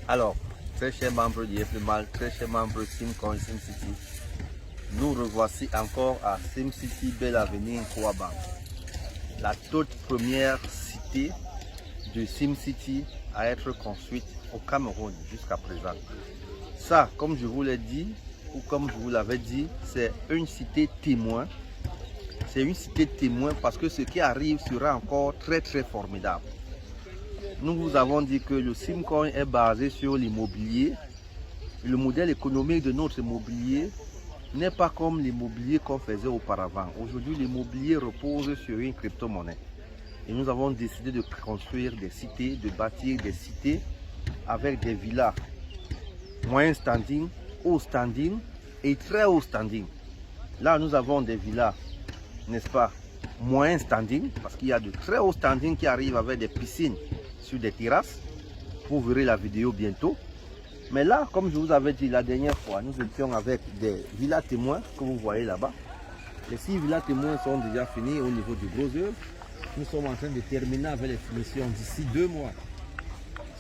Alors, très chers membres du FMAL, très chers membres de Simcoin SimCity, nous revoici encore à SimCity Belle Avenue Kouaban, la toute première cité de SimCity à être construite au Cameroun jusqu'à présent. Ça, comme je vous l'ai dit, ou comme je vous l'avais dit, c'est une cité témoin. C'est une cité témoin parce que ce qui arrive sera encore très formidable. Nous vous avons dit que le Simcoin est basé sur l'immobilier. Le modèle économique de notre immobilier n'est pas comme l'immobilier qu'on faisait auparavant. Aujourd'hui, l'immobilier repose sur une crypto-monnaie. Et nous avons décidé de construire des cités, de bâtir des cités avec des villas moyen standing, haut standing et très haut standing. Là, nous avons des villas, n'est-ce pas, moyen standing, parce qu'il y a de très haut standing qui arrivent avec des piscines sur des terrasses. Vous verrez la vidéo bientôt. Mais là, comme je vous avais dit la dernière fois, nous étions avec des villas témoins que vous voyez là-bas. Les 6 villas témoins sont déjà finis au niveau du gros œuvre. Nous sommes en train de terminer avec les finitions d'ici 2 mois.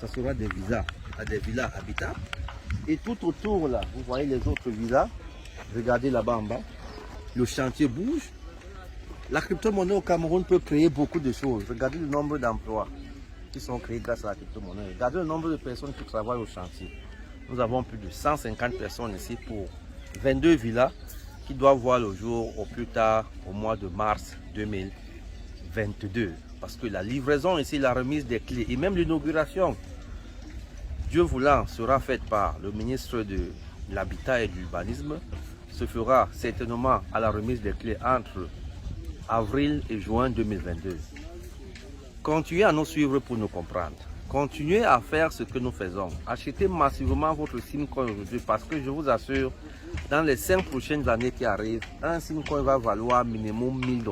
Ça sera des villas habitables. Et tout autour là, vous voyez les autres villas. Regardez là-bas en bas. Le chantier bouge. La crypto-monnaie au Cameroun peut créer beaucoup de choses. Regardez le nombre d'emplois qui sont créés grâce à la crypto-monnaie. Regardez le nombre de personnes qui travaillent au chantier. Nous avons plus de 150 personnes ici pour 22 villas qui doivent voir le jour au plus tard au mois de mars 2022. Parce que la livraison ici, la remise des clés et même l'inauguration, Dieu voulant, sera faite par le ministre de l'Habitat et de l'Urbanisme. Se fera certainement à la remise des clés entre avril et juin 2022. Continuez à nous suivre pour nous comprendre. Continuez à faire ce que nous faisons. Achetez massivement votre Simcoin aujourd'hui parce que je vous assure, dans les 5 prochaines années qui arrivent, un Simcoin va valoir minimum 1000 $.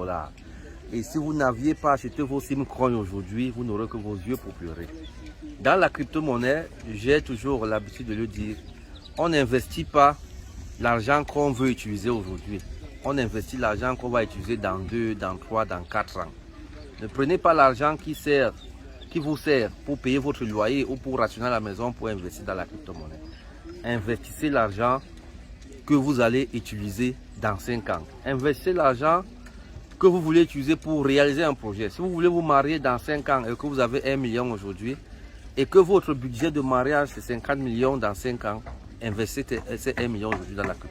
Et si vous n'aviez pas acheté vos Simcoins aujourd'hui, vous n'aurez que vos yeux pour pleurer. Dans la crypto-monnaie, j'ai toujours l'habitude de le dire, on n'investit pas l'argent qu'on veut utiliser aujourd'hui. On investit l'argent qu'on va utiliser dans 2, dans 3, dans 4 ans. Ne prenez pas l'argent qui vous sert pour payer votre loyer ou pour rationner la maison pour investir dans la crypto-monnaie. Investissez l'argent que vous allez utiliser dans 5 ans. Investissez l'argent que vous voulez utiliser pour réaliser un projet. Si vous voulez vous marier dans 5 ans et que vous avez 1 million aujourd'hui et que votre budget de mariage c'est 50 millions dans 5 ans, investissez ces 1 million aujourd'hui dans la crypto.